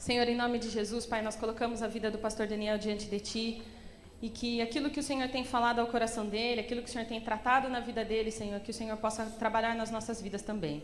Senhor, em nome de Jesus, Pai, nós colocamos a vida do pastor Daniel diante de Ti, e que aquilo que o Senhor tem falado ao coração dele, aquilo que o Senhor tem tratado na vida dele, Senhor, que o Senhor possa trabalhar nas nossas vidas também.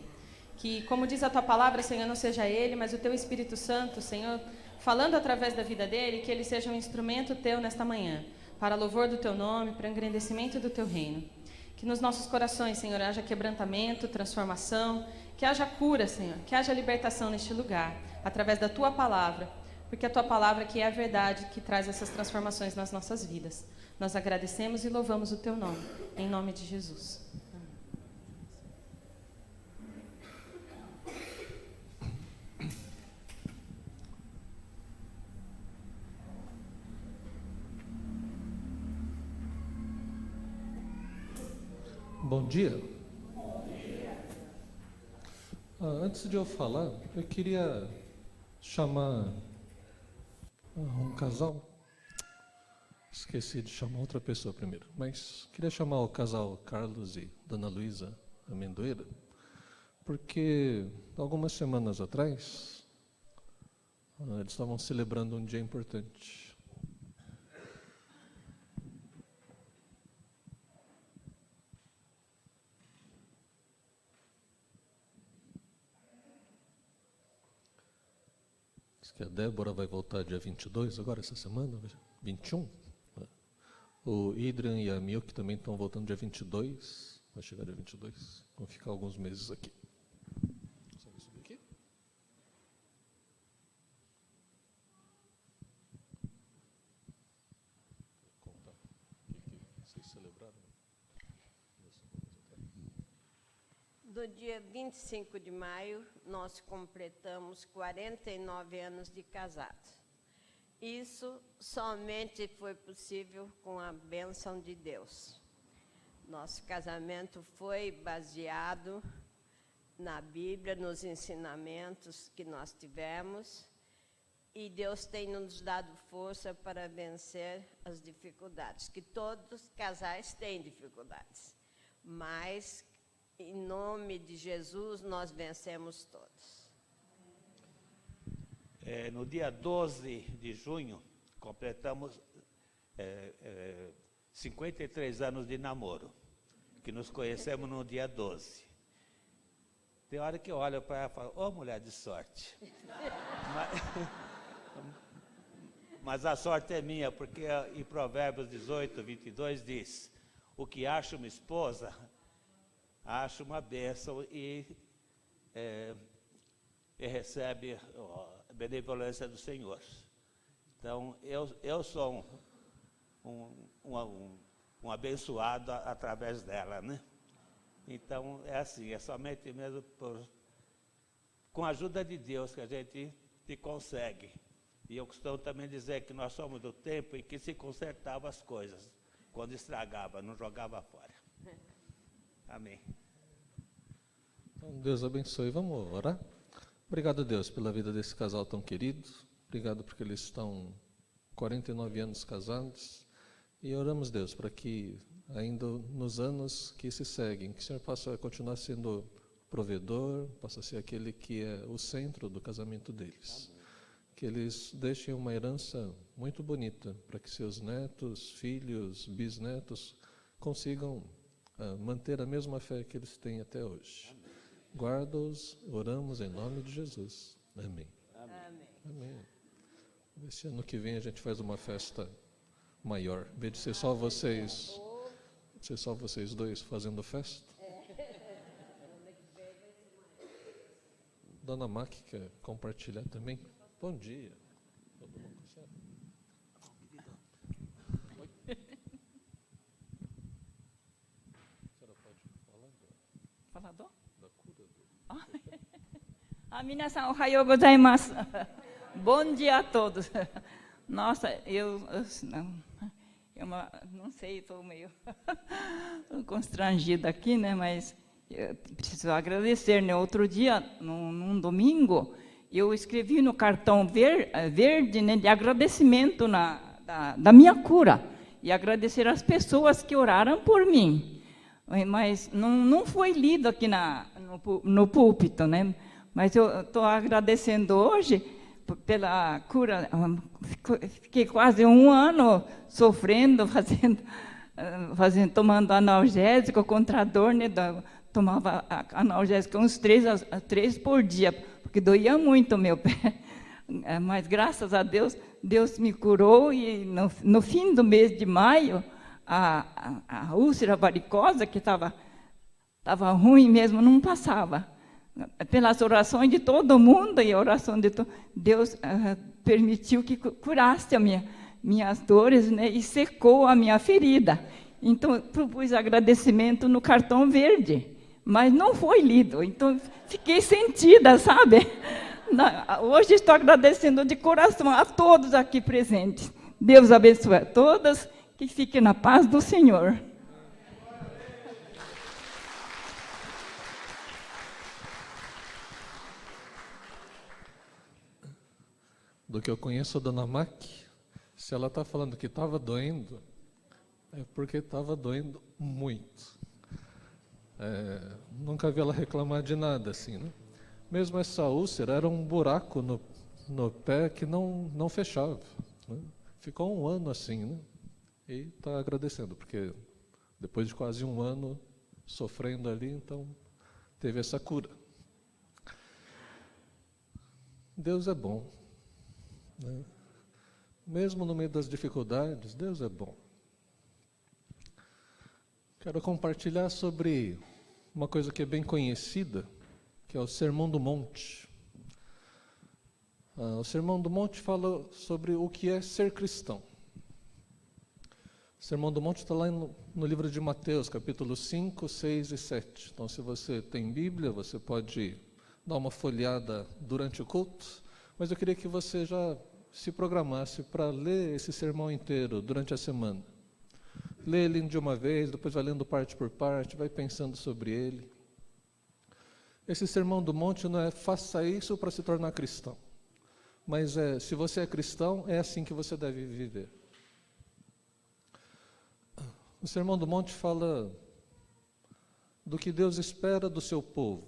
Que, como diz a Tua palavra, Senhor, não seja ele, mas o Teu Espírito Santo, Senhor, falando através da vida dele, que ele seja um instrumento Teu nesta manhã, para louvor do Teu nome, para engrandecimento do Teu reino. Que nos nossos corações, Senhor, haja quebrantamento, transformação, que haja cura, Senhor, que haja libertação neste lugar, através da Tua palavra, porque a Tua palavra que é a verdade que traz essas transformações nas nossas vidas. Nós agradecemos e louvamos o Teu nome, em nome de Jesus. Bom dia. Antes de eu falar, eu queria chamar um casal. Esqueci de chamar outra pessoa primeiro, mas queria chamar o casal Carlos e Dona Luísa Amendoeira, porque algumas semanas atrás eles estavam celebrando um dia importante. Que a Débora vai voltar dia 22, agora essa semana, 21. O Idrian e a Milk também estão voltando dia 22, vai chegar dia 22, vão ficar alguns meses aqui. Consegue subir aqui? Vou contar o que vocês celebraram. Do dia 25 de maio, nós completamos 49 anos de casados. Isso somente foi possível com a bênção de Deus. Nosso casamento foi baseado na Bíblia, nos ensinamentos que nós tivemos, e Deus tem nos dado força para vencer as dificuldades, que todos os casais têm dificuldades, mas em nome de Jesus, nós vencemos todos. No dia 12 de junho, completamos 53 anos de namoro, que nos conhecemos no dia 12. Tem hora que eu olho para ela e falo, ô mulher de sorte. Mas a sorte é minha, porque em Provérbios 18, 22 diz, o que acha uma esposa, acha uma bênção e recebe a benevolência do Senhor. Então, eu sou um abençoado através dela, né? Então, é assim, é somente mesmo com a ajuda de Deus que a gente consegue. E eu costumo também dizer que nós somos do tempo em que se consertava as coisas, quando estragava, não jogava fora. Amém. Então, Deus abençoe. Vamos orar? Obrigado, Deus, pela vida desse casal tão querido. Obrigado porque eles estão 49 anos casados. E oramos, Deus, para que ainda nos anos que se seguem, que o Senhor possa continuar sendo provedor, possa ser aquele que é o centro do casamento deles. Amém. Que eles deixem uma herança muito bonita para que seus netos, filhos, bisnetos consigam manter a mesma fé que eles têm até hoje. Amém. Guarda-os, oramos em nome de Jesus. Amém. Amém. Amém. Esse ano que vem a gente faz uma festa maior, em vez de ser só vocês, dois fazendo festa. Dona Mac quer compartilhar também? Bom dia. Todo mundo certo? Oi? A senhora pode falar da cura do... 皆さんおはようございます。Bom dia a todos. Nossa, eu não sei, estou meio constrangida aqui, né? Mas eu preciso agradecer, né? Outro dia, num domingo, eu escrevi no cartão verde, né, de agradecimento da minha cura e agradecer as pessoas que oraram por mim. Mas não foi lido aqui no púlpito, né? Mas eu estou agradecendo hoje pela cura. Fiquei quase 1 ano sofrendo, tomando analgésico contra a dor, né? Tomava analgésico uns 3 por dia, porque doía muito o meu pé. Mas, graças a Deus, Deus me curou, e no fim do mês de maio, a úlcera varicosa, que estava ruim mesmo, não passava. Pelas orações de todo mundo e a oração de Deus permitiu que curasse minhas dores, né, e secou a minha ferida. Então, propus agradecimento no cartão verde, mas não foi lido. Então, fiquei sentida, sabe? Hoje estou agradecendo de coração a todos aqui presentes. Deus abençoe a todas, que fiquem na paz do Senhor. Do que eu conheço a Dona Mac, se ela está falando que estava doendo, é porque estava doendo muito. Nunca vi ela reclamar de nada assim, né? Mesmo essa úlcera era um buraco no pé que não fechava, né? Ficou 1 ano assim, né? E está agradecendo, porque depois de quase 1 ano sofrendo ali, então teve essa cura. Deus é bom, né? Mesmo no meio das dificuldades, Deus é bom. Quero compartilhar sobre uma coisa que é bem conhecida, que é o Sermão do Monte. O Sermão do Monte fala sobre o que é ser cristão. O Sermão do Monte está lá no livro de Mateus, capítulo 5, 6 e 7. Então, se você tem Bíblia, você pode dar uma folheada durante o culto, mas eu queria que você já se programasse para ler esse sermão inteiro durante a semana. Lê ele de uma vez, depois vai lendo parte por parte, vai pensando sobre ele. Esse Sermão do Monte não é faça isso para se tornar cristão, mas se você é cristão, é assim que você deve viver. O Sermão do Monte fala do que Deus espera do seu povo.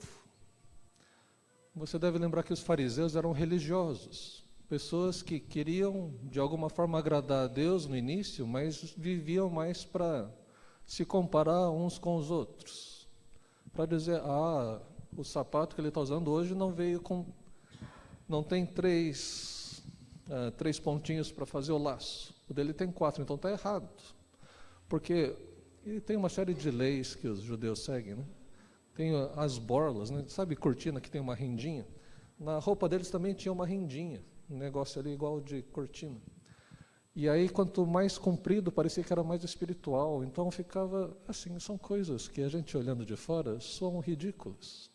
Você deve lembrar que os fariseus eram religiosos, pessoas que queriam de alguma forma agradar a Deus no início, mas viviam mais para se comparar uns com os outros, para dizer, o sapato que ele está usando hoje não tem 3 pontinhos para fazer o laço, o dele tem 4, então está errado, porque tem uma série de leis que os judeus seguem, né? Tem as borlas, né? Sabe cortina que tem uma rendinha? Na roupa deles também tinha uma rendinha, um negócio ali igual de cortina. E aí, quanto mais comprido, parecia que era mais espiritual. Então, ficava assim, são coisas que a gente, olhando de fora, soam ridículas.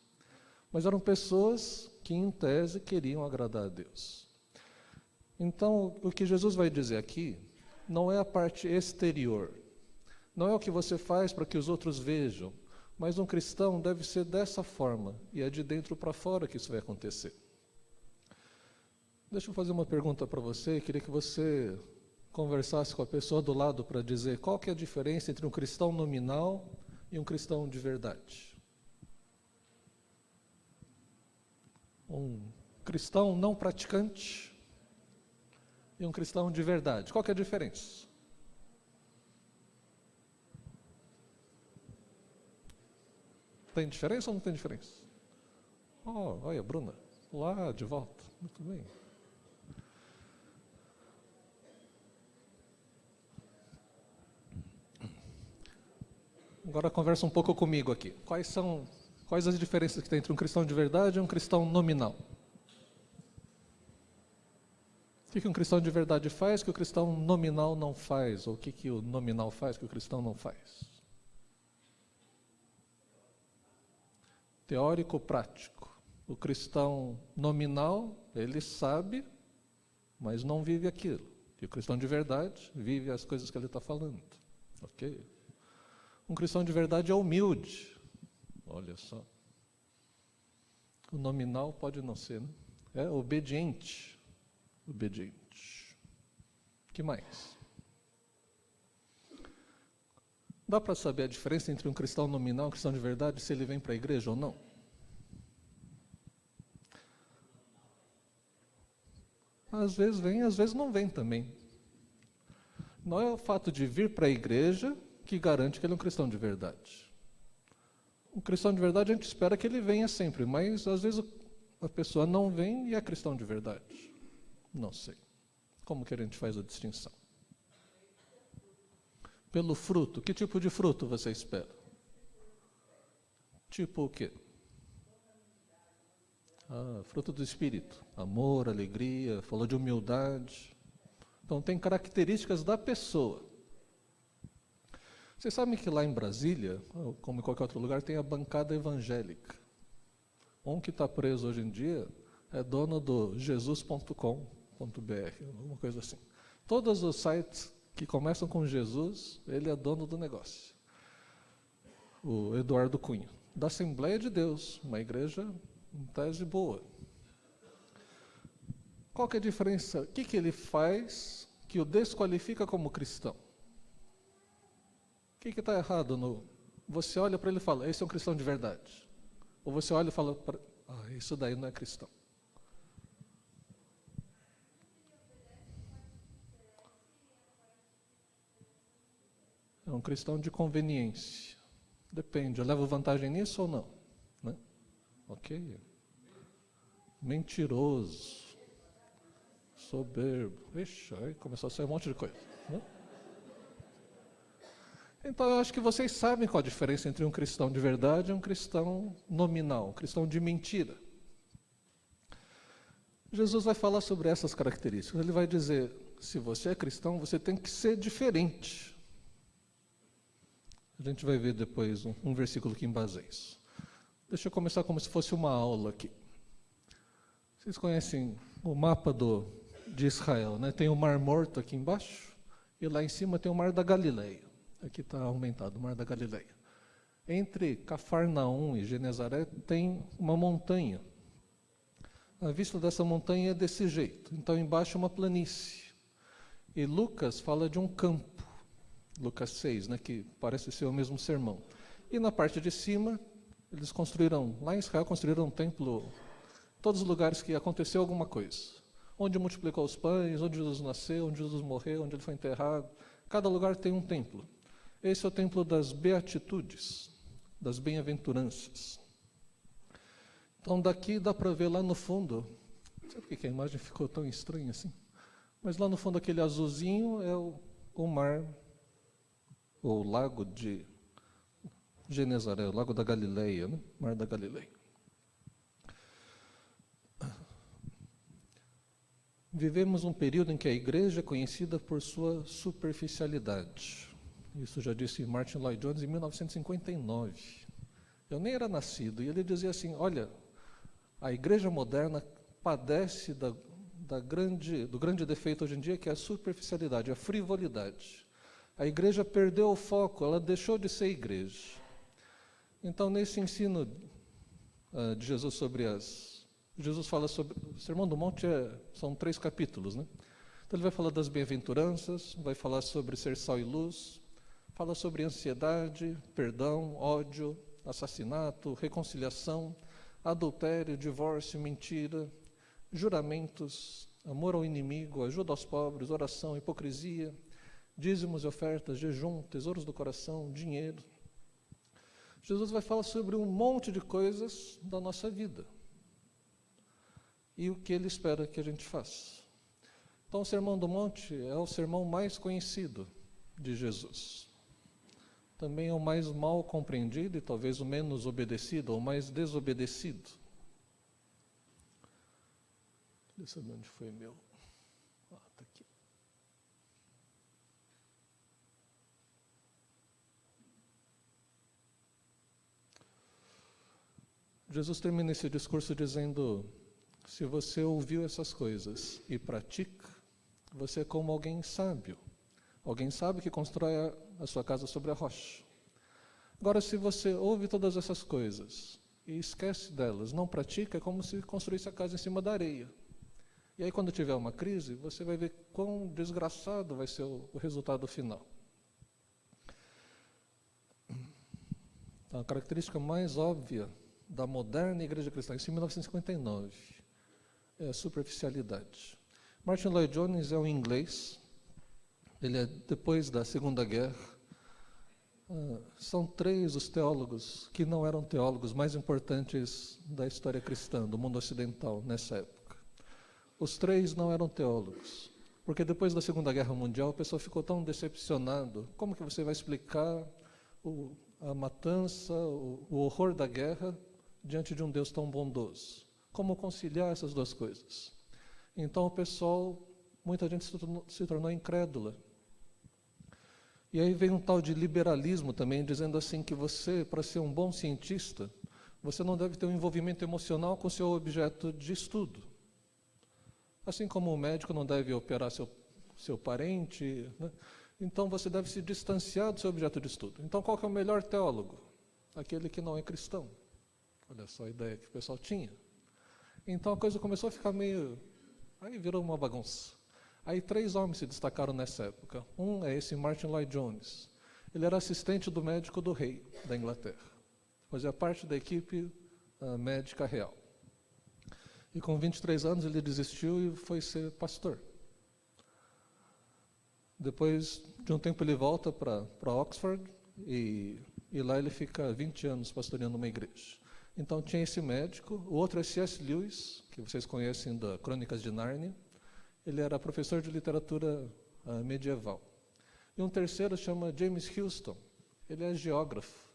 Mas eram pessoas que, em tese, queriam agradar a Deus. Então, o que Jesus vai dizer aqui não é a parte exterior. Não é o que você faz para que os outros vejam. Mas um cristão deve ser dessa forma, e é de dentro para fora que isso vai acontecer. Deixa eu fazer uma pergunta para você, queria que você conversasse com a pessoa do lado para dizer qual que é a diferença entre um cristão nominal e um cristão de verdade. Um cristão não praticante e um cristão de verdade. Qual que é a diferença? Tem diferença ou não tem diferença? Olha, Bruna, lá de volta. Muito bem. Agora conversa um pouco comigo aqui. Quais as diferenças que tem entre um cristão de verdade e um cristão nominal? O que um cristão de verdade faz que o cristão nominal não faz? Ou o que o nominal faz que o cristão não faz? Teórico prático. O cristão nominal, ele sabe, mas não vive aquilo. E o cristão de verdade vive as coisas que ele está falando. Ok? Um cristão de verdade é humilde. Olha só. O nominal pode não ser, né? É obediente. Obediente. O que mais? Dá para saber a diferença entre um cristão nominal e um cristão de verdade, se ele vem para a igreja ou não? Às vezes vem, às vezes não vem também. Não é o fato de vir para a igreja que garante que ele é um cristão de verdade. Um cristão de verdade a gente espera que ele venha sempre, mas às vezes a pessoa não vem e é cristão de verdade. Não sei. Como que a gente faz a distinção? Pelo fruto. Que tipo de fruto você espera? Tipo o quê? Fruto do Espírito. Amor, alegria, falou de humildade. Então tem características da pessoa. Vocês sabem que lá em Brasília, como em qualquer outro lugar, tem a bancada evangélica. Um que está preso hoje em dia é dono do jesus.com.br, alguma coisa assim. Todos os sites que começam com Jesus, ele é dono do negócio. O Eduardo Cunha, da Assembleia de Deus, uma igreja em tese boa. Qual que é a diferença? O que ele faz que o desqualifica como cristão? O que está errado no... Você olha para ele e fala, esse é um cristão de verdade. Ou você olha e fala, isso daí não é cristão. É um cristão de conveniência. Depende, eu levo vantagem nisso ou não? Né? Ok. Mentiroso. Soberbo. Ixi, aí começou a sair um monte de coisa. Né? Então eu acho que vocês sabem qual a diferença entre um cristão de verdade e um cristão nominal, um cristão de mentira. Jesus vai falar sobre essas características. Ele vai dizer, se você é cristão, você tem que ser diferente. A gente vai ver depois um versículo que embaseia isso. Deixa eu começar como se fosse uma aula aqui. Vocês conhecem o mapa de Israel, né? Tem o Mar Morto aqui embaixo, e lá em cima tem o Mar da Galileia. Aqui está aumentado, o Mar da Galileia. Entre Cafarnaum e Genezaré tem uma montanha. A vista dessa montanha é desse jeito. Então, embaixo é uma planície. E Lucas fala de um campo. Lucas 6, né, que parece ser o mesmo sermão. E na parte de cima, eles construíram, lá em Israel, construíram um templo, todos os lugares que aconteceu alguma coisa. Onde multiplicou os pães, onde Jesus nasceu, onde Jesus morreu, onde ele foi enterrado. Cada lugar tem um templo. Esse é o templo das beatitudes, das bem-aventuranças. Então daqui dá para ver lá no fundo, não sei por que a imagem ficou tão estranha assim, mas lá no fundo aquele azulzinho é o mar, ou o lago de Genezaré, o lago da Galileia, né? Mar da Galileia. Vivemos um período em que a igreja é conhecida por sua superficialidade. Isso já disse Martin Lloyd Jones em 1959. Eu nem era nascido, e ele dizia assim, olha, a igreja moderna padece do grande defeito hoje em dia, que é a superficialidade, a frivolidade. A igreja perdeu o foco, ela deixou de ser igreja. Então, nesse ensino de Jesus sobre Jesus fala sobre... O Sermão do Monte são 3 capítulos, né? Então, ele vai falar das bem-aventuranças, vai falar sobre ser sal e luz, fala sobre ansiedade, perdão, ódio, assassinato, reconciliação, adultério, divórcio, mentira, juramentos, amor ao inimigo, ajuda aos pobres, oração, hipocrisia, dízimos e ofertas, jejum, tesouros do coração, dinheiro. Jesus vai falar sobre um monte de coisas da nossa vida e o que ele espera que a gente faça. Então, o Sermão do Monte é o sermão mais conhecido de Jesus. Também é o mais mal compreendido e talvez o menos obedecido, ou mais desobedecido. Deixa eu saber onde foi meu. Está aqui. Jesus termina esse discurso dizendo, se você ouviu essas coisas e pratica, você é como alguém sábio. Alguém sábio que constrói a sua casa sobre a rocha. Agora, se você ouve todas essas coisas e esquece delas, não pratica, é como se construísse a casa em cima da areia. E aí, quando tiver uma crise, você vai ver quão desgraçado vai ser o resultado final. Então, a característica mais óbvia da moderna igreja cristã, isso em 1959, é a superficialidade. Martin Lloyd Jones é um inglês, ele é depois da Segunda Guerra. São 3 os teólogos que não eram teólogos mais importantes da história cristã, do mundo ocidental, nessa época. Os 3 não eram teólogos, porque depois da Segunda Guerra Mundial, o pessoal ficou tão decepcionado. Como que você vai explicar a matança, o horror da guerra, diante de um Deus tão bondoso? Como conciliar essas 2 coisas? Então o pessoal, muita gente se tornou incrédula. E aí vem um tal de liberalismo também, dizendo assim que você, para ser um bom cientista, você não deve ter um envolvimento emocional com o seu objeto de estudo. Assim como o médico não deve operar seu parente, né? Então você deve se distanciar do seu objeto de estudo. Então qual que é o melhor teólogo? Aquele que não é cristão. Olha só a ideia que o pessoal tinha. Então a coisa começou a ficar meio... Aí virou uma bagunça. Aí 3 homens se destacaram nessa época. Um é esse Martin Lloyd Jones. Ele era assistente do médico do rei da Inglaterra. Fazia parte da equipe médica real. E com 23 anos ele desistiu e foi ser pastor. Depois de um tempo ele volta para Oxford e lá ele fica 20 anos pastoreando uma igreja. Então tinha esse médico, o outro é C.S. Lewis, que vocês conhecem da Crônicas de Nárnia. Ele era professor de literatura medieval. E um terceiro chama James Houston. Ele é geógrafo.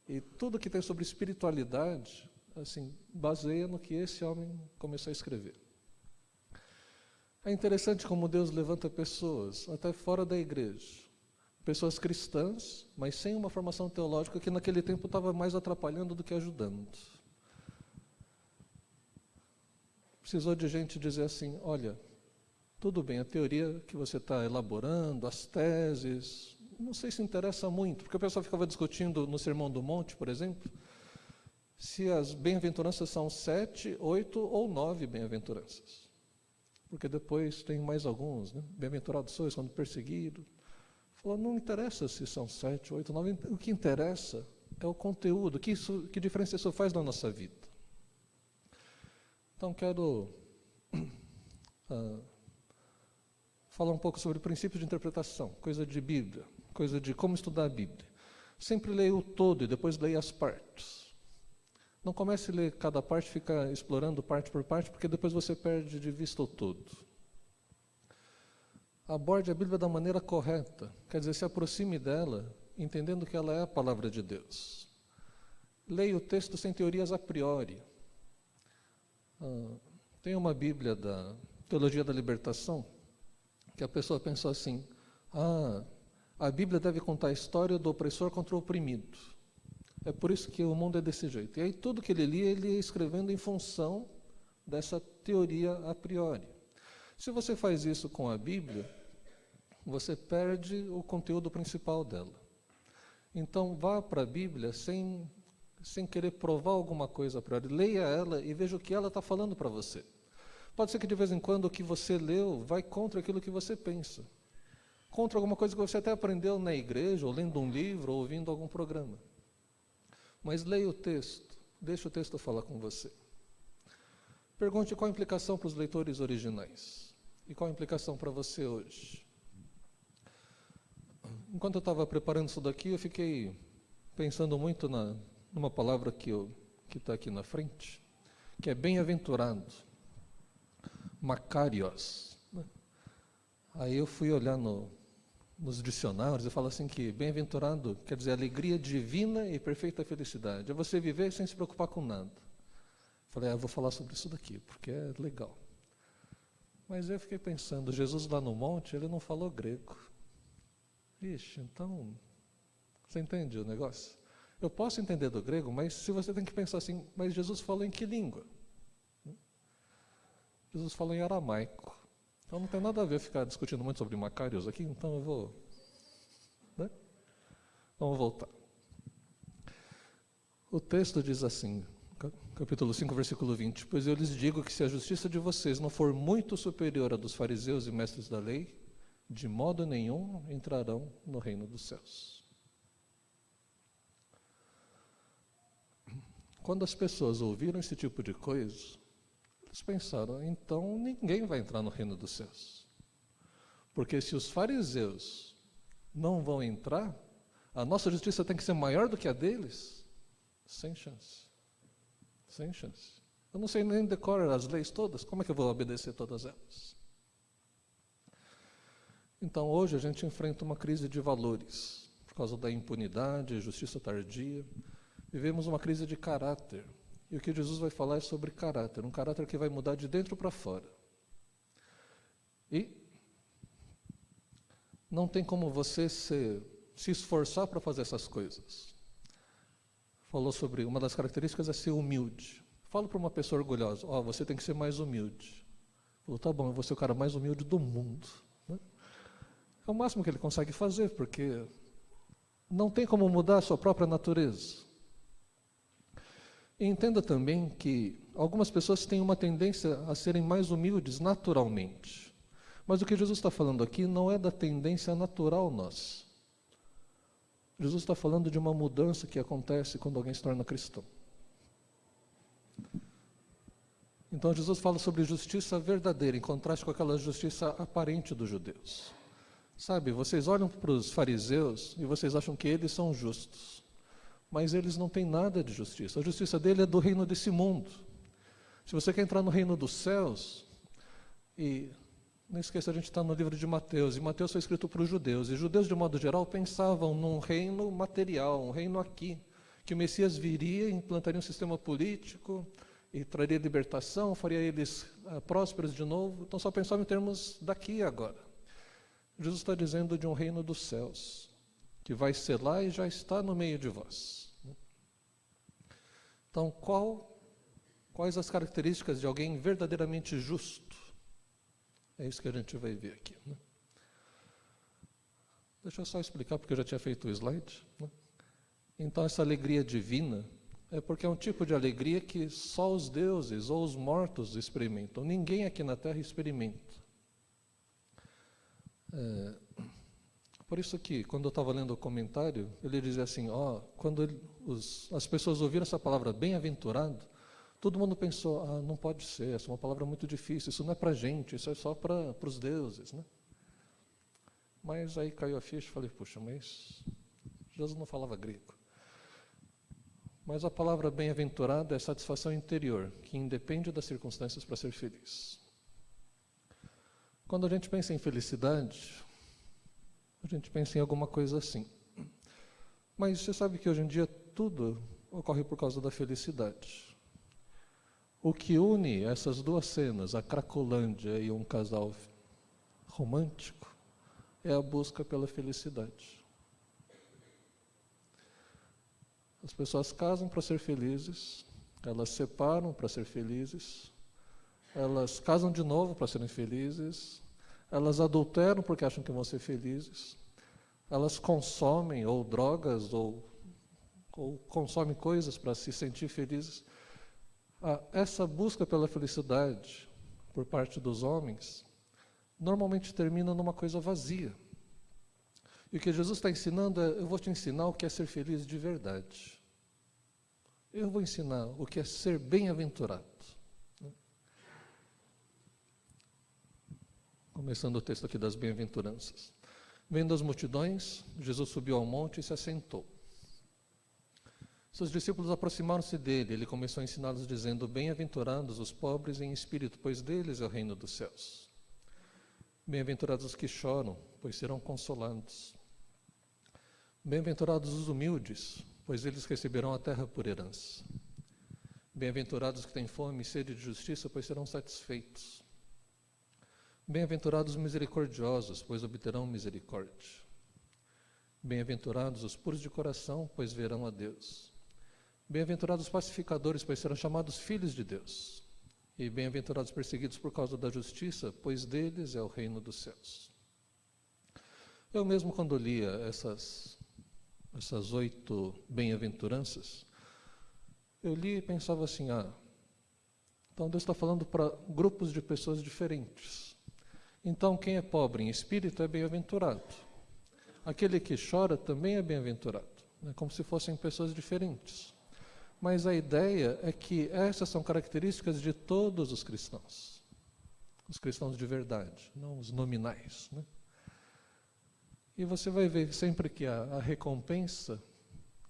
E tudo que tem sobre espiritualidade, assim, baseia no que esse homem começou a escrever. É interessante como Deus levanta pessoas, até fora da igreja. Pessoas cristãs, mas sem uma formação teológica que naquele tempo estava mais atrapalhando do que ajudando. Precisou de gente dizer assim, olha, tudo bem, a teoria que você está elaborando, as teses, não sei se interessa muito, porque o pessoal ficava discutindo no Sermão do Monte, por exemplo, se as bem-aventuranças são 7, 8 ou 9 bem-aventuranças. Porque depois tem mais alguns, né? Bem-aventurados sois quando perseguido. Falou, não interessa se são 7, 8, 9, o que interessa é o conteúdo, que diferença isso faz na nossa vida. Então quero falar um pouco sobre princípios de interpretação, coisa de Bíblia, coisa de como estudar a Bíblia. Sempre leia o todo e depois leia as partes. Não comece a ler cada parte, fica explorando parte por parte, porque depois você perde de vista o todo. Aborde a Bíblia da maneira correta, quer dizer, se aproxime dela, entendendo que ela é a palavra de Deus. Leia o texto sem teorias a priori. Tem uma Bíblia da Teologia da Libertação, que a pessoa pensou assim, a Bíblia deve contar a história do opressor contra o oprimido. É por isso que o mundo é desse jeito. E aí tudo que ele lia, ele ia escrevendo em função dessa teoria a priori. Se você faz isso com a Bíblia, você perde o conteúdo principal dela. Então vá para a Bíblia sem querer provar alguma coisa a priori. Leia ela e veja o que ela está falando para você. Pode ser que de vez em quando o que você leu vai contra aquilo que você pensa. Contra alguma coisa que você até aprendeu na igreja, ou lendo um livro, ou ouvindo algum programa. Mas leia o texto, deixe o texto falar com você. Pergunte qual a implicação para os leitores originais. E qual a implicação para você hoje. Enquanto eu estava preparando isso daqui, eu fiquei pensando muito numa palavra que está aqui na frente, que é bem-aventurado. Makarios. Aí eu fui olhar nos dicionários e falo assim que bem-aventurado quer dizer alegria divina e perfeita felicidade. É você viver sem se preocupar com nada. Falei, eu vou falar sobre isso daqui, porque é legal. Mas eu fiquei pensando, Jesus lá no monte, ele não falou grego. Ixi, então, você entende o negócio? Eu posso entender do grego, mas se você tem que pensar assim, mas Jesus falou em que língua? Jesus falou em aramaico. Então não tem nada a ver ficar discutindo muito sobre Macários aqui, então eu vou... Né? Vamos voltar. O texto diz assim, capítulo 5, versículo 20, pois eu lhes digo que se a justiça de vocês não for muito superior à dos fariseus e mestres da lei, de modo nenhum entrarão no reino dos céus. Quando as pessoas ouviram esse tipo de coisa, Eles pensaram, então ninguém vai entrar no reino dos céus. Porque se os fariseus não vão entrar, a nossa justiça tem que ser maior do que a deles? Sem chance. Sem chance. Eu não sei nem decorar as leis todas, como é que eu vou obedecer todas elas? Então hoje a gente enfrenta uma crise de valores, por causa da impunidade, justiça tardia. Vivemos uma crise de caráter. E o que Jesus vai falar é sobre caráter, um caráter que vai mudar de dentro para fora. E não tem como você se esforçar para fazer essas coisas. Falou sobre, uma das características é ser humilde. Fala para uma pessoa orgulhosa, você tem que ser mais humilde. Falou, tá bom, eu vou ser o cara mais humilde do mundo. Né? É o máximo que ele consegue fazer, porque não tem como mudar a sua própria natureza. E entenda também que algumas pessoas têm uma tendência a serem mais humildes naturalmente. Mas o que Jesus está falando aqui não é da tendência natural nossa. Jesus está falando de uma mudança que acontece quando alguém se torna cristão. Então Jesus fala sobre justiça verdadeira, em contraste com aquela justiça aparente dos judeus. Sabe, vocês olham para os fariseus e vocês acham que eles são justos. Mas eles não têm nada de justiça. A justiça dele é do reino desse mundo. Se você quer entrar no reino dos céus, e não esqueça, a gente está no livro de Mateus, e Mateus foi escrito para os judeus, e os judeus, de modo geral, pensavam num reino material, um reino aqui, que o Messias viria, implantaria um sistema político, e traria libertação, faria eles prósperos de novo, então só pensavam em termos daqui e agora. Jesus está dizendo de um reino dos céus, que vai ser lá e já está no meio de vós. Então, quais as características de alguém verdadeiramente justo? É isso que a gente vai ver aqui. Né? Deixa eu só explicar, porque eu já tinha feito o slide. Né? Então, essa alegria divina é porque é um tipo de alegria que só os deuses ou os mortos experimentam. Ninguém aqui na Terra experimenta. Por isso que, quando eu estava lendo o comentário, ele dizia assim, quando as pessoas ouviram essa palavra bem-aventurado, todo mundo pensou, não pode ser, essa é uma palavra muito difícil, isso não é para a gente, isso é só para os deuses. Né? Mas aí caiu a ficha e falei, puxa, mas Jesus não falava grego. Mas a palavra bem-aventurado é satisfação interior, que independe das circunstâncias para ser feliz. Quando a gente pensa em felicidade, a gente pensa em alguma coisa assim. Mas você sabe que hoje em dia tudo ocorre por causa da felicidade. O que une essas duas cenas, a Cracolândia e um casal romântico, é a busca pela felicidade. As pessoas casam para ser felizes, elas separam para ser felizes, elas casam de novo para serem felizes, elas adulteram porque acham que vão ser felizes, elas consomem ou drogas ou consomem coisas para se sentir felizes. Essa busca pela felicidade por parte dos homens normalmente termina numa coisa vazia. E o que Jesus está ensinando é, eu vou te ensinar o que é ser feliz de verdade. Eu vou ensinar o que é ser bem-aventurado. Começando o texto aqui das bem-aventuranças. Vendo as multidões, Jesus subiu ao monte e se assentou. Seus discípulos aproximaram-se dele, ele começou a ensiná-los dizendo, bem-aventurados os pobres em espírito, pois deles é o reino dos céus. Bem-aventurados os que choram, pois serão consolados. Bem-aventurados os humildes, pois eles receberão a terra por herança. Bem-aventurados os que têm fome e sede de justiça, pois serão satisfeitos. Bem-aventurados os misericordiosos, pois obterão misericórdia. Bem-aventurados os puros de coração, pois verão a Deus. Bem-aventurados os pacificadores, pois serão chamados filhos de Deus. E bem-aventurados os perseguidos por causa da justiça, pois deles é o reino dos céus. Eu mesmo, quando lia essas 8 bem-aventuranças, eu li e pensava assim, então Deus está falando para grupos de pessoas diferentes. Então, quem é pobre em espírito é bem-aventurado. Aquele que chora também é bem-aventurado. É como se fossem pessoas diferentes. Mas a ideia é que essas são características de todos os cristãos de verdade, não os nominais, né? E você vai ver sempre que a recompensa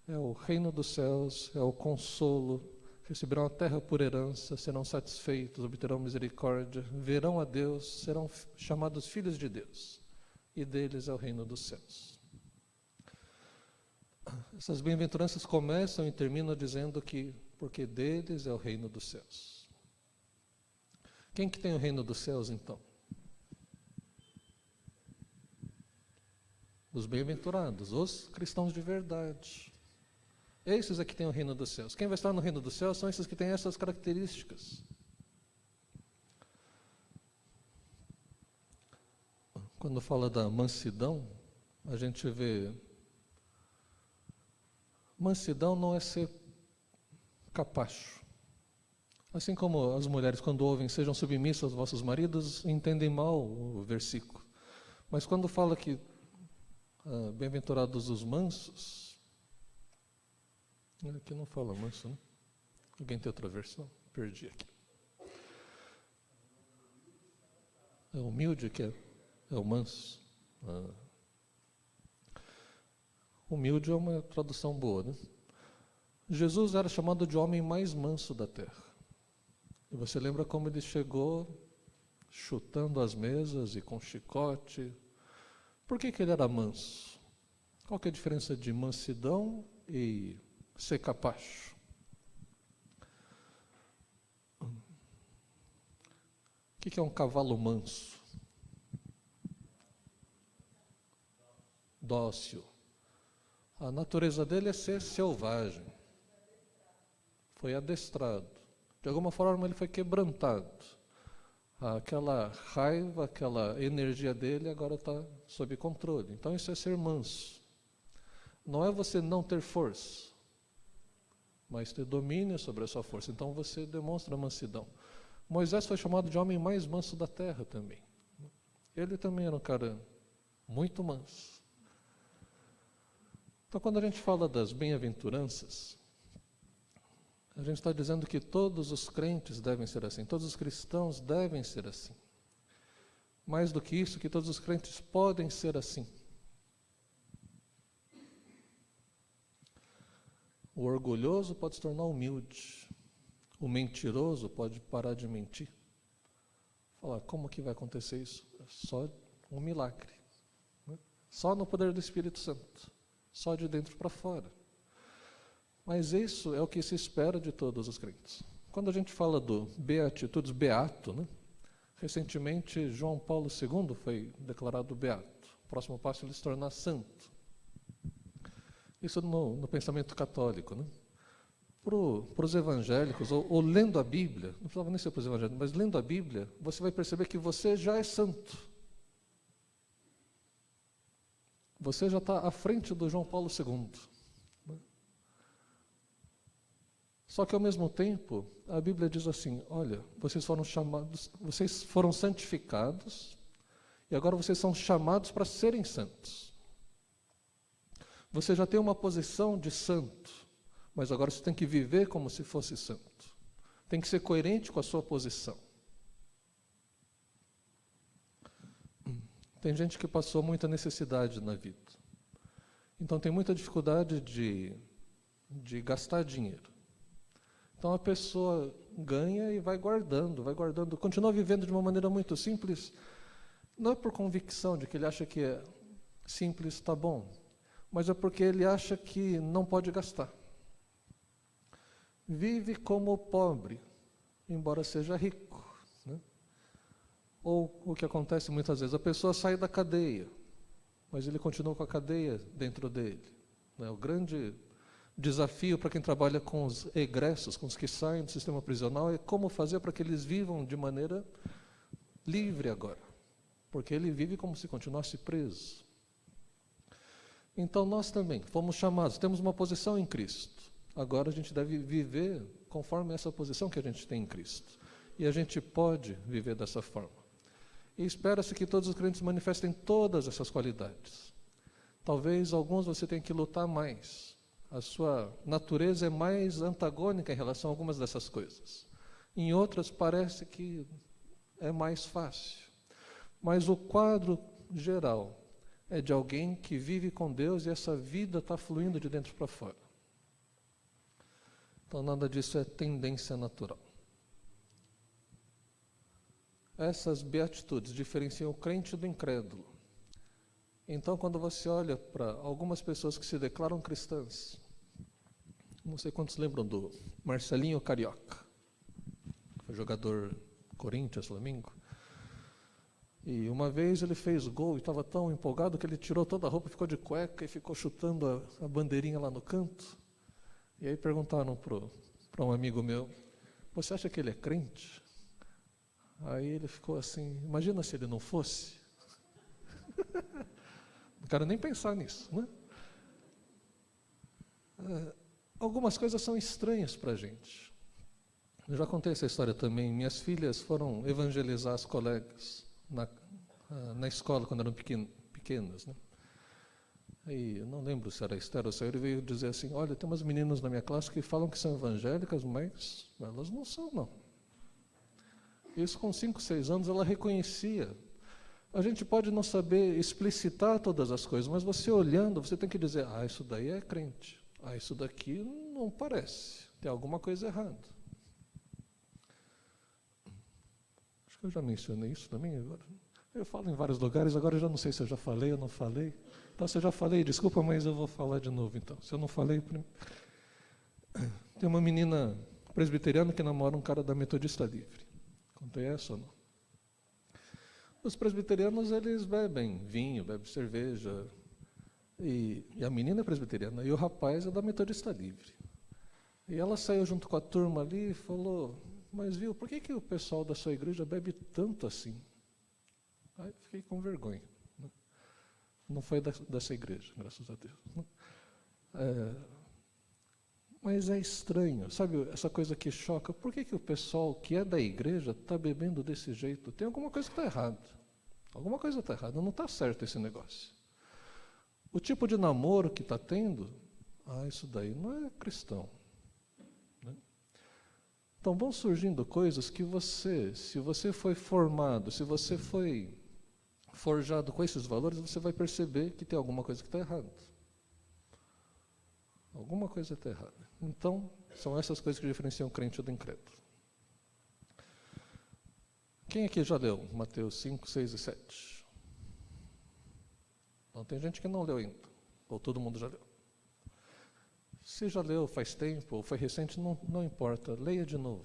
é o reino dos céus, é o consolo, receberão a terra por herança, serão satisfeitos, obterão misericórdia, verão a Deus, serão chamados filhos de Deus, e deles é o reino dos céus. Essas bem-aventuranças começam e terminam dizendo que, porque deles é o reino dos céus. Quem que tem o reino dos céus, então? Os bem-aventurados, os cristãos de verdade. Esses é que têm o reino dos céus. Quem vai estar no reino dos céus são esses que têm essas características. Quando fala da mansidão, a gente vê... Mansidão não é ser capacho. Assim como as mulheres, quando ouvem, sejam submissas aos vossos maridos, entendem mal o versículo. Mas quando fala que bem-aventurados os mansos, aqui não fala manso, né? Alguém tem outra versão? Perdi aqui. É humilde que é o manso. Humilde é uma tradução boa, né? Jesus era chamado de homem mais manso da terra. E você lembra como ele chegou chutando as mesas e com chicote? Por que ele era manso? Qual que é a diferença de mansidão e ser capacho? O que é um cavalo manso? Dócil. A natureza dele é ser selvagem. Foi adestrado. De alguma forma ele foi quebrantado. Aquela raiva, aquela energia dele agora está sob controle. Então isso é ser manso. Não é você não ter força, mas ter domínio sobre a sua força. Então você demonstra mansidão. Moisés foi chamado de homem mais manso da terra também. Ele também era um cara muito manso. Então quando a gente fala das bem-aventuranças, a gente está dizendo que todos os crentes devem ser assim, todos os cristãos devem ser assim. Mais do que isso, que todos os crentes podem ser assim. O orgulhoso pode se tornar humilde. O mentiroso pode parar de mentir. Falar, como que vai acontecer isso? É só um milagre. Né? Só no poder do Espírito Santo. Só de dentro para fora. Mas isso é o que se espera de todos os crentes. Quando a gente fala do beatitudes, beato, né? Recentemente João Paulo II foi declarado beato. O próximo passo é ele se tornar santo. Isso no pensamento católico, né? Para os evangélicos, ou lendo a Bíblia, não precisava nem ser para os evangélicos, mas lendo a Bíblia, você vai perceber que você já é santo. Você já está à frente do João Paulo II. Só que ao mesmo tempo, a Bíblia diz assim, olha, vocês foram chamados, vocês foram santificados, e agora vocês são chamados para serem santos. Você já tem uma posição de santo, mas agora você tem que viver como se fosse santo. Tem que ser coerente com a sua posição. Tem gente que passou muita necessidade na vida. Então tem muita dificuldade de gastar dinheiro. Então a pessoa ganha e vai guardando, continua vivendo de uma maneira muito simples, não é por convicção de que ele acha que é simples, está bom, mas é porque ele acha que não pode gastar. Vive como pobre, embora seja rico. Né? Ou o que acontece muitas vezes, a pessoa sai da cadeia, mas ele continua com a cadeia dentro dele. Né? O grande desafio para quem trabalha com os egressos, com os que saem do sistema prisional, é como fazer para que eles vivam de maneira livre agora. Porque ele vive como se continuasse preso. Então nós também fomos chamados, temos uma posição em Cristo. Agora a gente deve viver conforme essa posição que a gente tem em Cristo. E a gente pode viver dessa forma. E espera-se que todos os crentes manifestem todas essas qualidades. Talvez alguns você tenha que lutar mais, A sua natureza é mais antagônica em relação a algumas dessas coisas. Em outras parece que é mais fácil. Mas o quadro geral é de alguém que vive com Deus e essa vida está fluindo de dentro para fora. Então nada disso é tendência natural. Essas beatitudes diferenciam o crente do incrédulo. Então, quando você olha para algumas pessoas que se declaram cristãs, não sei quantos lembram do Marcelinho Carioca, foi jogador Corinthians, Flamengo, e uma vez ele fez gol e estava tão empolgado que ele tirou toda a roupa, ficou de cueca e ficou chutando a bandeirinha lá no canto. E aí perguntaram para um amigo meu, você acha que ele é crente? Aí ele ficou assim, imagina se ele não fosse. Não quero nem pensar nisso, né? Algumas coisas são estranhas para a gente. Eu já contei essa história também. Minhas filhas foram evangelizar as colegas na escola quando eram pequenas, né? E eu não lembro se era a Esther ou se ele veio dizer assim, olha, tem umas meninas na minha classe que falam que são evangélicas, mas elas não são, não. Isso com 5, 6 anos ela reconhecia. A gente pode não saber explicitar todas as coisas, mas você olhando, você tem que dizer, isso daí é crente. Isso daqui não parece. Tem alguma coisa errada. Acho que eu já mencionei isso também agora. Eu falo em vários lugares, agora eu já não sei se eu já falei ou não falei. Então, se eu já falei, desculpa, mas eu vou falar de novo, então. Se eu não falei... Tem uma menina presbiteriana que namora um cara da Metodista Livre. Contei essa ou não? Os presbiterianos, eles bebem vinho, bebem cerveja. E a menina é presbiteriana e o rapaz é da Metodista Livre. E ela saiu junto com a turma ali e falou, mas viu, por que o pessoal da sua igreja bebe tanto assim? Aí fiquei com vergonha. Né? Não foi dessa igreja, graças a Deus. Mas é estranho, sabe essa coisa que choca? Por que o pessoal que é da igreja está bebendo desse jeito? Tem alguma coisa que está errada. Alguma coisa está errada, não está certo esse negócio. O tipo de namoro que está tendo, isso daí não é cristão. Né? Então vão surgindo coisas que se você foi formado, se você foi forjado com esses valores, você vai perceber que tem alguma coisa que está errada. Alguma coisa está errada. Então, são essas coisas que diferenciam o crente do incrédulo. Quem aqui já leu Mateus 5, 6 e 7? Não, tem gente que não leu ainda, ou todo mundo já leu. Se já leu faz tempo, ou foi recente, não importa, leia de novo.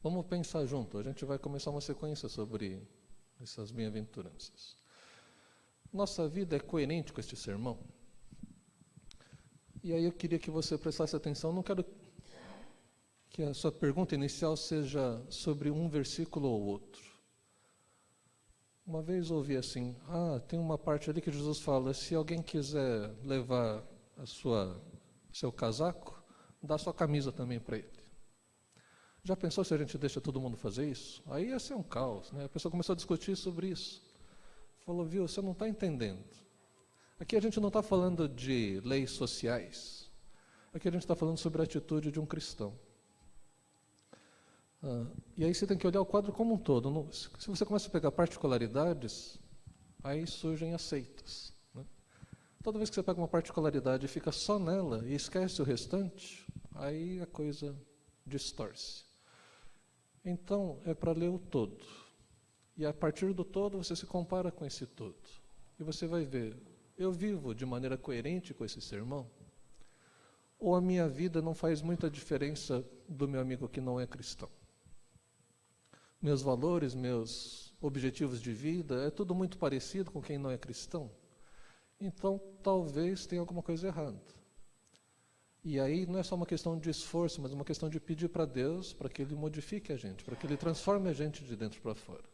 Vamos pensar junto, a gente vai começar uma sequência sobre essas bem-aventuranças. Nossa vida é coerente com este sermão? E aí eu queria que você prestasse atenção, não quero que a sua pergunta inicial seja sobre um versículo ou outro. Uma vez ouvi assim, tem uma parte ali que Jesus fala, se alguém quiser levar seu casaco, dá sua camisa também para ele. Já pensou se a gente deixa todo mundo fazer isso? Aí ia ser um caos, né? A pessoa começou a discutir sobre isso. Falou, viu, você não está entendendo. Aqui a gente não está falando de leis sociais. Aqui a gente está falando sobre a atitude de um cristão. E aí você tem que olhar o quadro como um todo. Se você começa a pegar particularidades, aí surgem as seitas. Né? Toda vez que você pega uma particularidade e fica só nela e esquece o restante, aí a coisa distorce. Então, é para ler o todo. E a partir do todo, você se compara com esse todo. E você vai ver, eu vivo de maneira coerente com esse sermão? Ou a minha vida não faz muita diferença do meu amigo que não é cristão? Meus valores, meus objetivos de vida, é tudo muito parecido com quem não é cristão? Então, talvez tenha alguma coisa errada. E aí não é só uma questão de esforço, mas uma questão de pedir para Deus para que Ele modifique a gente, para que Ele transforme a gente de dentro para fora.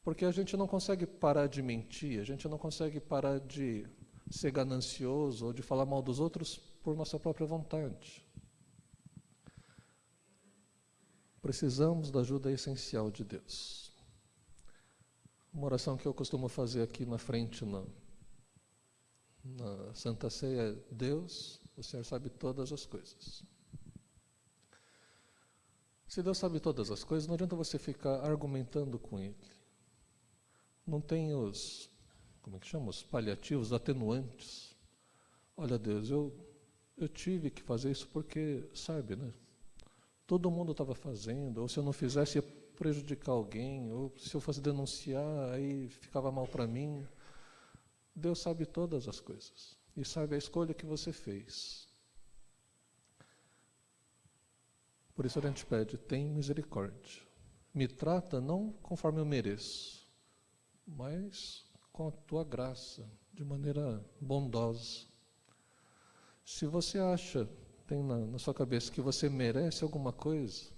Porque a gente não consegue parar de mentir, a gente não consegue parar de ser ganancioso ou de falar mal dos outros por nossa própria vontade. Precisamos da ajuda essencial de Deus. Uma oração que eu costumo fazer aqui na frente, Na Santa Ceia é Deus, o Senhor sabe todas as coisas. Se Deus sabe todas as coisas, não adianta você ficar argumentando com Ele. Não tem os, como é que chama? Os paliativos, atenuantes. Olha, Deus, eu tive que fazer isso porque, sabe, né? Todo mundo estava fazendo, ou se eu não fizesse ia prejudicar alguém, ou se eu fosse denunciar, aí ficava mal para mim. Deus sabe todas as coisas e sabe a escolha que você fez. Por isso a gente pede, tem misericórdia. Me trata não conforme eu mereço, mas com a tua graça, de maneira bondosa. Se você acha, tem na sua cabeça que você merece alguma coisa,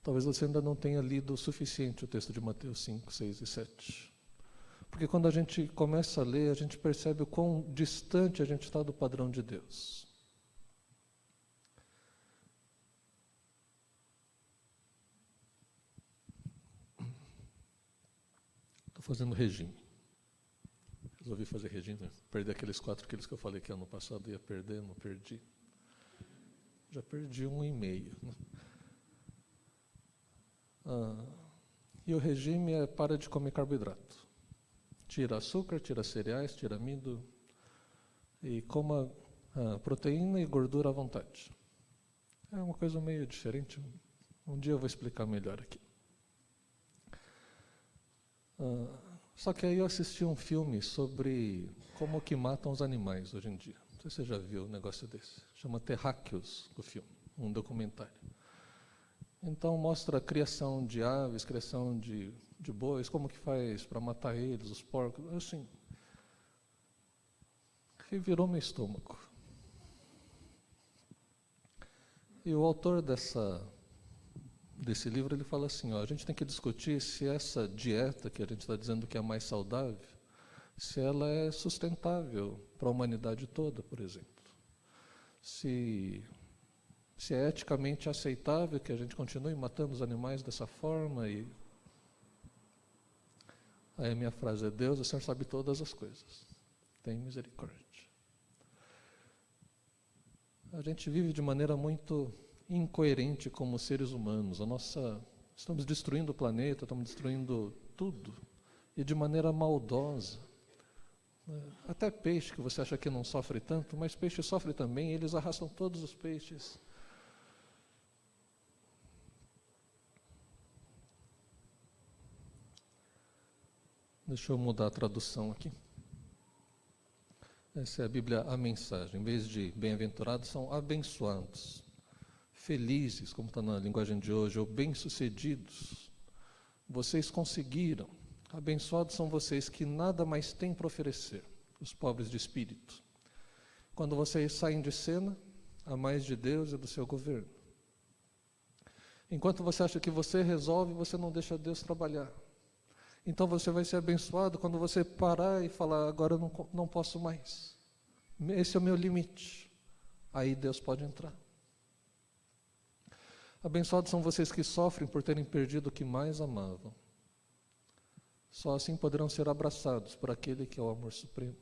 talvez você ainda não tenha lido o suficiente o texto de Mateus 5, 6 e 7. Porque quando a gente começa a ler, a gente percebe o quão distante a gente está do padrão de Deus. Estou fazendo regime. Resolvi fazer regime, perder aqueles 4 quilos que eu falei que ano passado ia perder, não perdi. Já perdi 1,5. Né? E o regime é para de comer carboidrato. Tira açúcar, tira cereais, tira amido e coma proteína e gordura à vontade. É uma coisa meio diferente. Um dia eu vou explicar melhor aqui. Só que aí eu assisti um filme sobre como que matam os animais hoje em dia. Não sei se você já viu um negócio desse. Chama Terráqueos, o filme, um documentário. Então mostra a criação de aves, criação de bois, como que faz para matar eles, os porcos, assim. Revirou meu estômago. E o autor desse livro, ele fala assim, a gente tem que discutir se essa dieta que a gente está dizendo que é mais saudável, se ela é sustentável para a humanidade toda, por exemplo. Se é eticamente aceitável que a gente continue matando os animais dessa forma. E aí a minha frase é, Deus, o Senhor sabe todas as coisas. Tem misericórdia. A gente vive de maneira muito incoerente como seres humanos. Estamos destruindo o planeta, estamos destruindo tudo. E de maneira maldosa. Até peixe, que você acha que não sofre tanto, mas peixe sofre também, eles arrastam todos os peixes. Deixa eu mudar a tradução aqui. Essa é a Bíblia, a mensagem. Em vez de bem-aventurados, são abençoados. Felizes, como está na linguagem de hoje, ou bem-sucedidos. Vocês conseguiram. Abençoados são vocês que nada mais têm para oferecer, os pobres de espírito. Quando vocês saem de cena, há mais de Deus e do seu governo. Enquanto você acha que você resolve, você não deixa Deus trabalhar. Então você vai ser abençoado quando você parar e falar, agora eu não posso mais. Esse é o meu limite. Aí Deus pode entrar. Abençoados são vocês que sofrem por terem perdido o que mais amavam. Só assim poderão ser abraçados por aquele que é o amor supremo.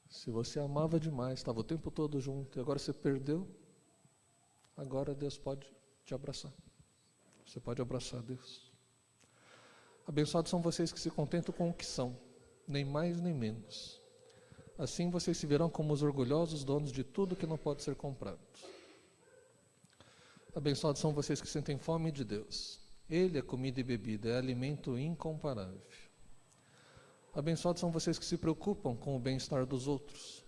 Se você amava demais, estava o tempo todo junto, e agora você perdeu, agora Deus pode te abraçar. Você pode abraçar Deus. Abençoados são vocês que se contentam com o que são, nem mais nem menos. Assim vocês se verão como os orgulhosos donos de tudo que não pode ser comprado. Abençoados são vocês que sentem fome de Deus. Ele é comida e bebida, é alimento incomparável. Abençoados são vocês que se preocupam com o bem-estar dos outros.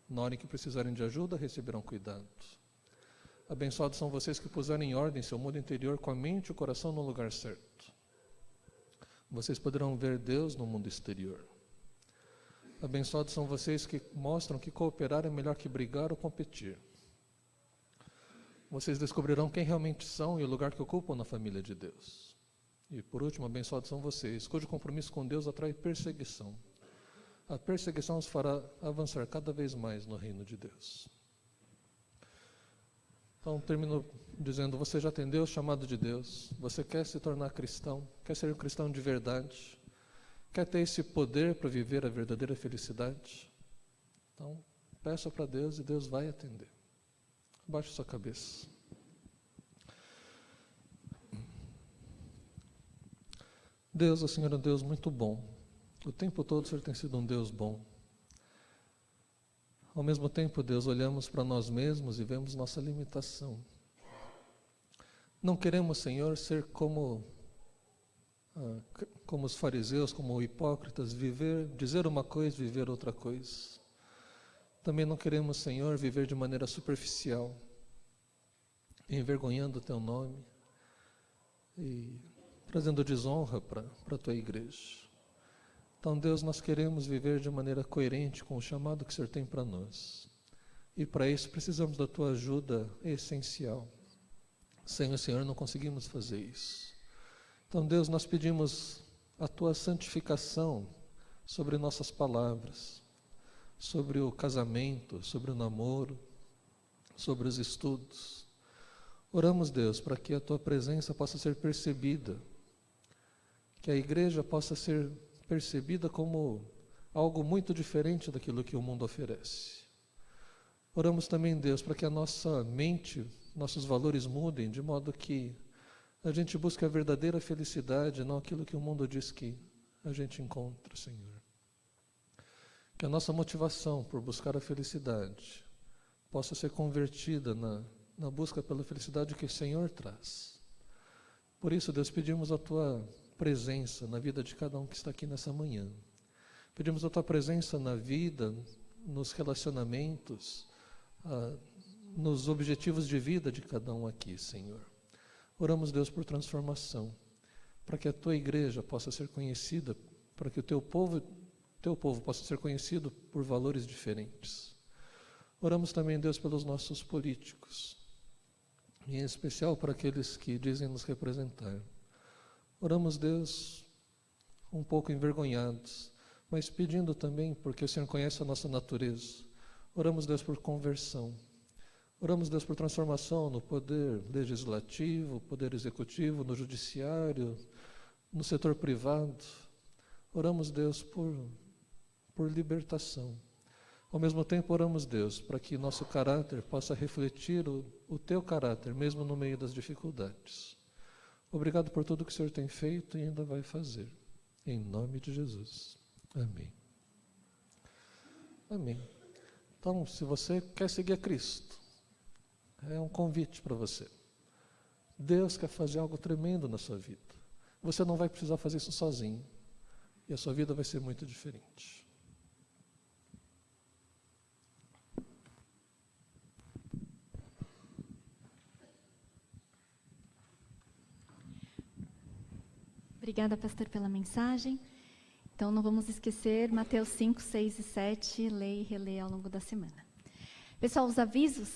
Na hora em que precisarem de ajuda, receberão cuidado. Abençoados são vocês que puseram em ordem seu mundo interior com a mente e o coração no lugar certo. Vocês poderão ver Deus no mundo exterior. Abençoados são vocês que mostram que cooperar é melhor que brigar ou competir. Vocês descobrirão quem realmente são e o lugar que ocupam na família de Deus. E por último, abençoados são vocês, cujo compromisso com Deus atrai perseguição. A perseguição os fará avançar cada vez mais no reino de Deus. Então, termino dizendo, você já atendeu o chamado de Deus, você quer se tornar cristão, quer ser um cristão de verdade, quer ter esse poder para viver a verdadeira felicidade? Então, peça para Deus e Deus vai atender. Abaixe sua cabeça. Deus, o Senhor é um Deus muito bom. O tempo todo o Senhor tem sido um Deus bom. Ao mesmo tempo, Deus, olhamos para nós mesmos e vemos nossa limitação. Não queremos, Senhor, ser como os fariseus, como hipócritas, dizer uma coisa e viver outra coisa. Também não queremos, Senhor, viver de maneira superficial, envergonhando o Teu nome e trazendo desonra para a Tua igreja. Então, Deus, nós queremos viver de maneira coerente com o chamado que o Senhor tem para nós. E para isso precisamos da Tua ajuda essencial. Sem o Senhor não conseguimos fazer isso. Então, Deus, nós pedimos a Tua santificação sobre nossas palavras, sobre o casamento, sobre o namoro, sobre os estudos. Oramos, Deus, para que a Tua presença possa ser percebida, que a igreja possa ser percebida como algo muito diferente daquilo que o mundo oferece. Oramos também, Deus, para que a nossa mente, nossos valores mudem, de modo que a gente busque a verdadeira felicidade, não aquilo que o mundo diz que a gente encontra, Senhor. Que a nossa motivação por buscar a felicidade possa ser convertida na busca pela felicidade que o Senhor traz. Por isso, Deus, pedimos a Tua presença na vida de cada um que está aqui nessa manhã. Pedimos a Tua presença na vida, nos relacionamentos, nos objetivos de vida de cada um aqui, Senhor. Oramos, Deus, por transformação, para que a Tua igreja possa ser conhecida, para que o Teu povo possa ser conhecido por valores diferentes. Oramos também, Deus, pelos nossos políticos, em especial para aqueles que dizem nos representar. Oramos, Deus, um pouco envergonhados, mas pedindo também, porque o Senhor conhece a nossa natureza. Oramos, Deus, por conversão. Oramos, Deus, por transformação no poder legislativo, poder executivo, no judiciário, no setor privado. Oramos, Deus, por libertação. Ao mesmo tempo, oramos, Deus, para que nosso caráter possa refletir o Teu caráter, mesmo no meio das dificuldades. Obrigado por tudo que o Senhor tem feito e ainda vai fazer. Em nome de Jesus. Amém. Amém. Então, se você quer seguir a Cristo, é um convite para você. Deus quer fazer algo tremendo na sua vida. Você não vai precisar fazer isso sozinho. E a sua vida vai ser muito diferente. Obrigada, pastor, pela mensagem. Então, não vamos esquecer Mateus 5, 6 e 7, lê e relê ao longo da semana. Pessoal, os avisos,